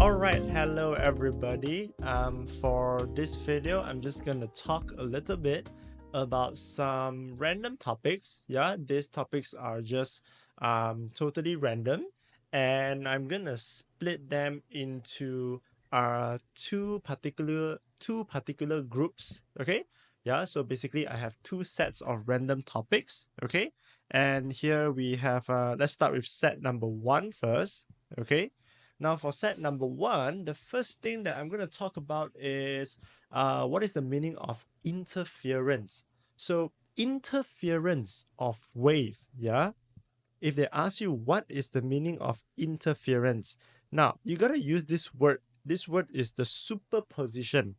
Alright, hello everybody. For this video, I'm just gonna talk a little bit about some random topics. Yeah, these topics are just totally random, and I'm gonna split them into two particular groups. Okay, yeah. So basically, I have two sets of random topics. Okay, and here we have. Let's start with set number one first. Okay. Now, for set number one, the first thing that I'm going to talk about is what is the meaning of interference? So, interference of wave, yeah? If they ask you what is the meaning of interference, now you got to use this word. This word is the superposition.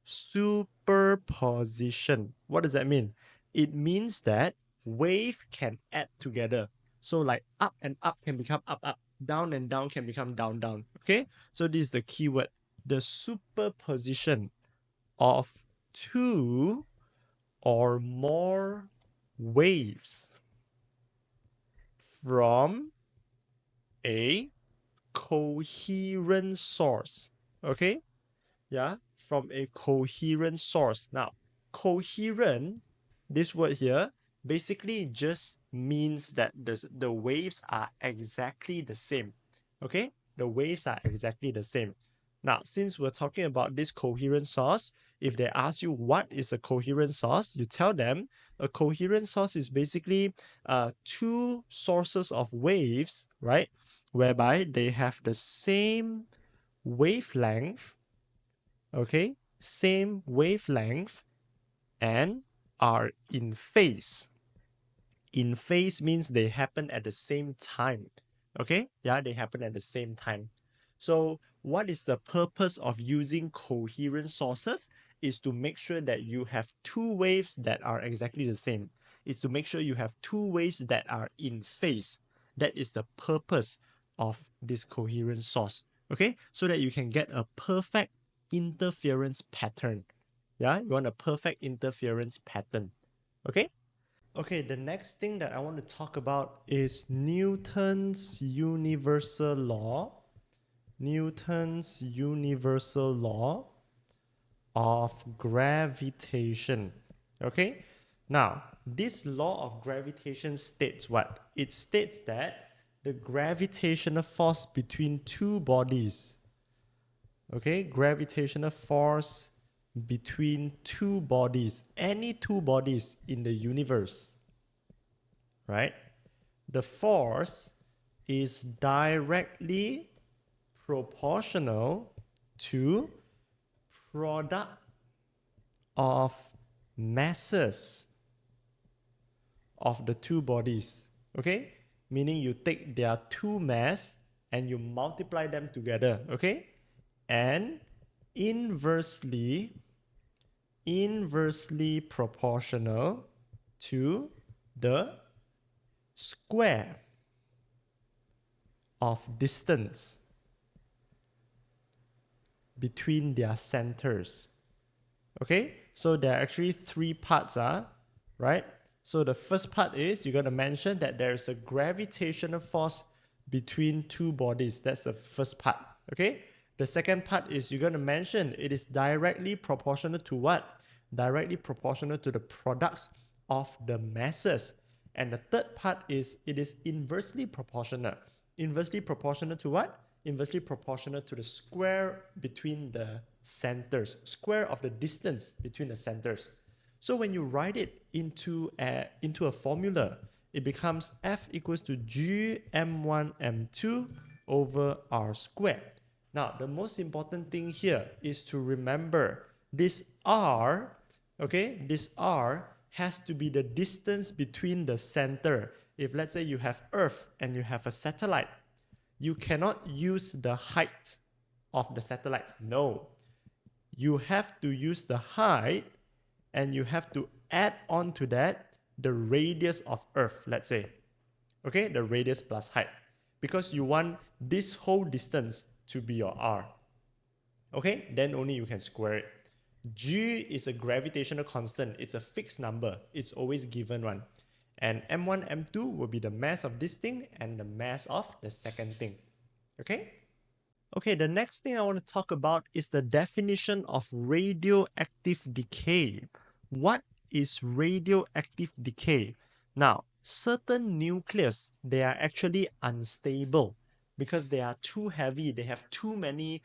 Superposition. What does that mean? It means that wave can add together. So like up and up can become up, up. Down and down can become down, down. Okay? So this is the keyword. The superposition of two or more waves from a coherent source. Okay? Yeah, from a coherent source. Now, coherent, this word here, basically just means that the waves are exactly the same. Okay? The waves are exactly the same. Now, since we're talking about this coherent source, if they ask you what is a coherent source, you tell them a coherent source is basically two sources of waves, right? Whereby they have the same wavelength, okay, same wavelength, and are in phase. In phase means they happen at the same time. Okay, yeah, they happen at the same time. So what is the purpose of using coherent sources? Is to make sure that you have two waves that are exactly the same. It's to make sure you have two waves that are in phase. That is the purpose of this coherent source. Okay, so that you can get a perfect interference pattern. Yeah, you want a perfect interference pattern. Okay. Okay, the next thing that I want to talk about is Newton's universal law. Newton's universal law of gravitation. Okay, now this law of gravitation states what? It states that the gravitational force between two bodies, okay, gravitational force between two bodies, any two bodies in the universe, right? The force is directly proportional to product of masses of the two bodies. Okay, meaning you take their two mass and you multiply them together. Okay, and inversely proportional to the square of distance between their centers. Okay, so there are actually three parts, right? So the first part is you're going to mention that there is a gravitational force between two bodies. That's the first part. Okay, the second part is you're going to mention it is directly proportional to what? Directly proportional to the products of the masses. And the third part is it is inversely proportional. Inversely proportional to what? Inversely proportional to the square between the centers, square of the distance between the centers. So when you write it into a formula, it becomes F equals to G m1 m2 over r squared. Now, the most important thing here is to remember this r, okay, this r has to be the distance between the center. If let's say you have Earth and you have a satellite, you cannot use the height of the satellite. No. You have to use the height and you have to add on to that the radius of Earth, let's say. Okay, the radius plus height. Because you want this whole distance to be your r. Okay, then only you can square it. G is a gravitational constant. It's a fixed number. It's always given one. And m1, m2 will be the mass of this thing and the mass of the second thing. Okay? Okay, the next thing I want to talk about is the definition of radioactive decay. What is radioactive decay? Now, certain nucleus, they are actually unstable because they are too heavy. They have too many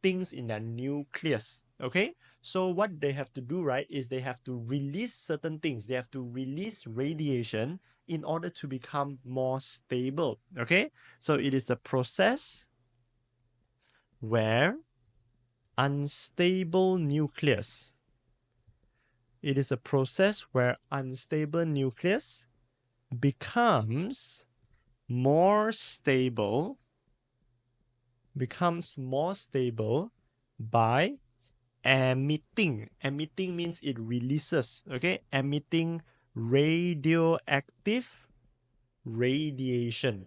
things in their nucleus. Okay, so what they have to do, right, is they have to release certain things. They have to release radiation in order to become more stable. Okay, so it is a process where unstable nucleus. It is a process where unstable nucleus becomes more stable, by emitting. Emitting means it releases, okay? Emitting radioactive radiation.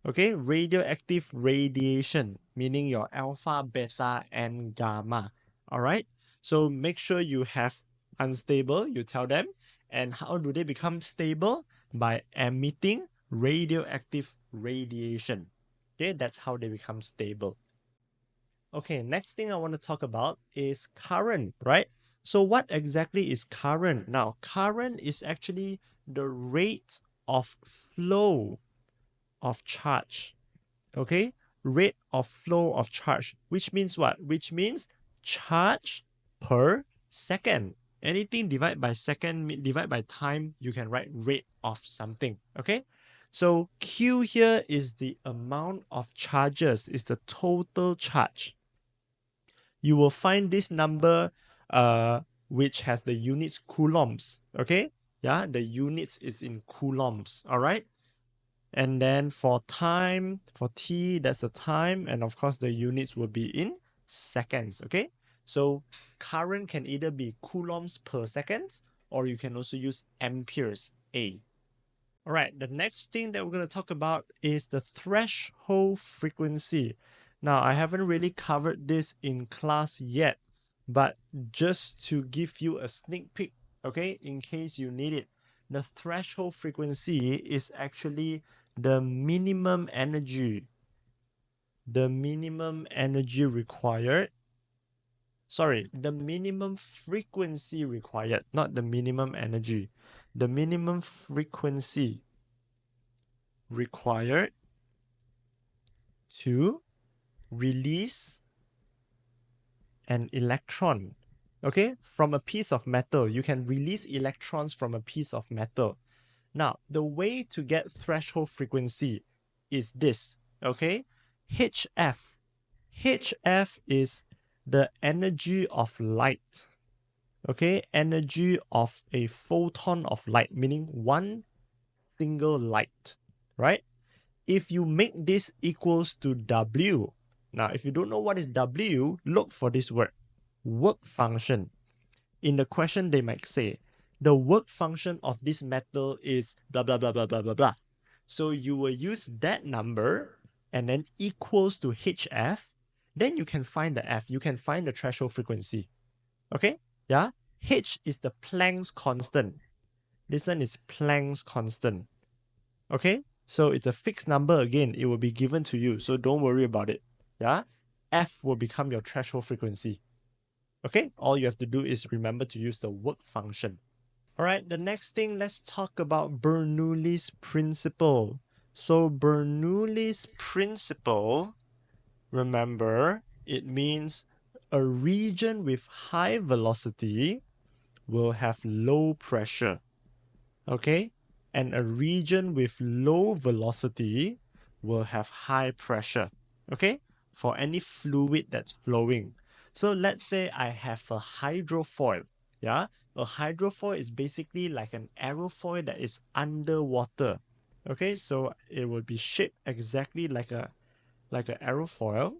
Okay, radioactive radiation, meaning your alpha, beta, and gamma. All right, so make sure you have unstable, you tell them. And how do they become stable? By emitting radioactive radiation. Okay, that's how they become stable. Okay, next thing I want to talk about is current, right? So, what exactly is current? Now, current is actually the rate of flow of charge. Okay, rate of flow of charge, which means what? Which means charge per second. Anything divide by second, divide by time, you can write rate of something. Okay, so Q here is the amount of charges, is the total charge. You will find this number which has the units coulombs. Okay, yeah, the units is in coulombs. All right. And then for time, for t, that's the time. And of course, the units will be in seconds. Okay. So current can either be coulombs per seconds, or you can also use amperes, A. All right. The next thing that we're going to talk about is the threshold frequency. Now, I haven't really covered this in class yet, but just to give you a sneak peek, okay, in case you need it, the threshold frequency is actually the minimum energy required. Sorry, the minimum frequency required, not the minimum energy. The minimum frequency required to release an electron. Okay, from a piece of metal, you can release electrons from a piece of metal. Now, the way to get threshold frequency is this, okay? HF. HF is the energy of light, okay? Energy of a photon of light, meaning one single light, right? If you make this equals to W, now if you don't know what is W, look for this word, work function. In the question, they might say, the work function of this metal is blah, blah, blah, blah, blah, blah, blah. So you will use that number and then equals to HF. Then you can find the F. You can find the threshold frequency. Okay? Yeah? H is the Planck's constant. This one is Planck's constant. Okay? So it's a fixed number again. It will be given to you. So don't worry about it. Yeah? F will become your threshold frequency. Okay, all you have to do is remember to use the work function. All right, the next thing, let's talk about Bernoulli's principle. So Bernoulli's principle, remember, it means a region with high velocity will have low pressure. Okay, and a region with low velocity will have high pressure. Okay, for any fluid that's flowing. So let's say I have a hydrofoil. Yeah, a hydrofoil is basically like an aerofoil that is underwater. Okay, so it will be shaped exactly like an aerofoil.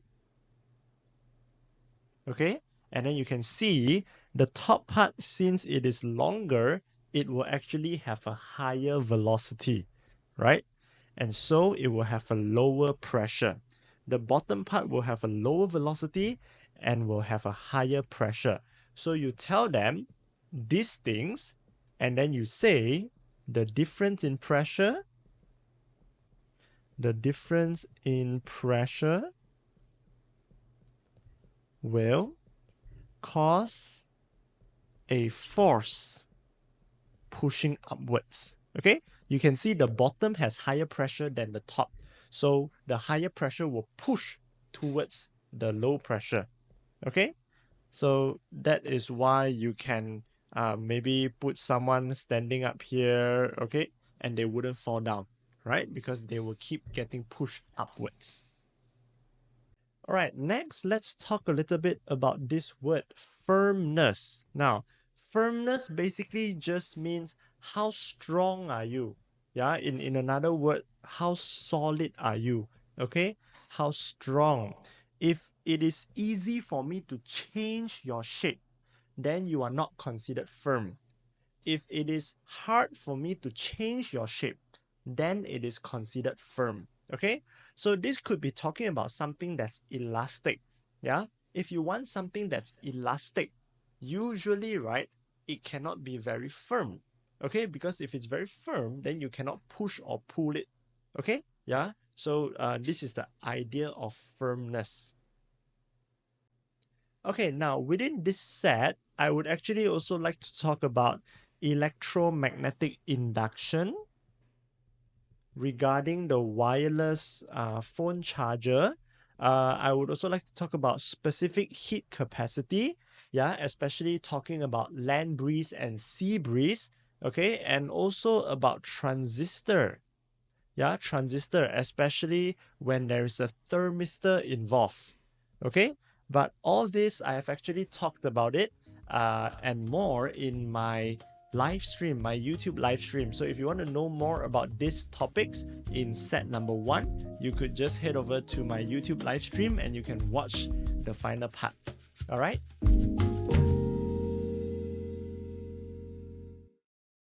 Okay, and then you can see the top part, since it is longer, it will actually have a higher velocity, right? And so it will have a lower pressure. The bottom part will have a lower velocity and will have a higher pressure. So you tell them these things, and then you say the difference in pressure will cause a force pushing upwards. Okay, you can see the bottom has higher pressure than the top. So the higher pressure will push towards the low pressure. Okay, so that is why you can maybe put someone standing up here, okay, and they wouldn't fall down, right? Because they will keep getting pushed upwards. All right, next, let's talk a little bit about this word firmness. Now, firmness basically just means how strong are you? Yeah, in another word, how solid are you? Okay, how strong. If it is easy for me to change your shape, then you are not considered firm. If it is hard for me to change your shape, then it is considered firm. Okay, so this could be talking about something that's elastic. Yeah, if you want something that's elastic, usually, right, it cannot be very firm. Okay, because if it's very firm, then you cannot push or pull it. Okay, yeah, so this is the idea of firmness. Okay, now within this set, I would actually also like to talk about electromagnetic induction regarding the wireless phone charger. I would also like to talk about specific heat capacity, yeah, especially talking about land breeze and sea breeze, okay, and also about transistor. Yeah, transistor, especially when there is a thermistor involved. Okay, but all this I have actually talked about it and more in my live stream, my YouTube live stream. So if you want to know more about these topics in set number 1, you could just head over to my YouTube live stream and you can watch the final part. All right.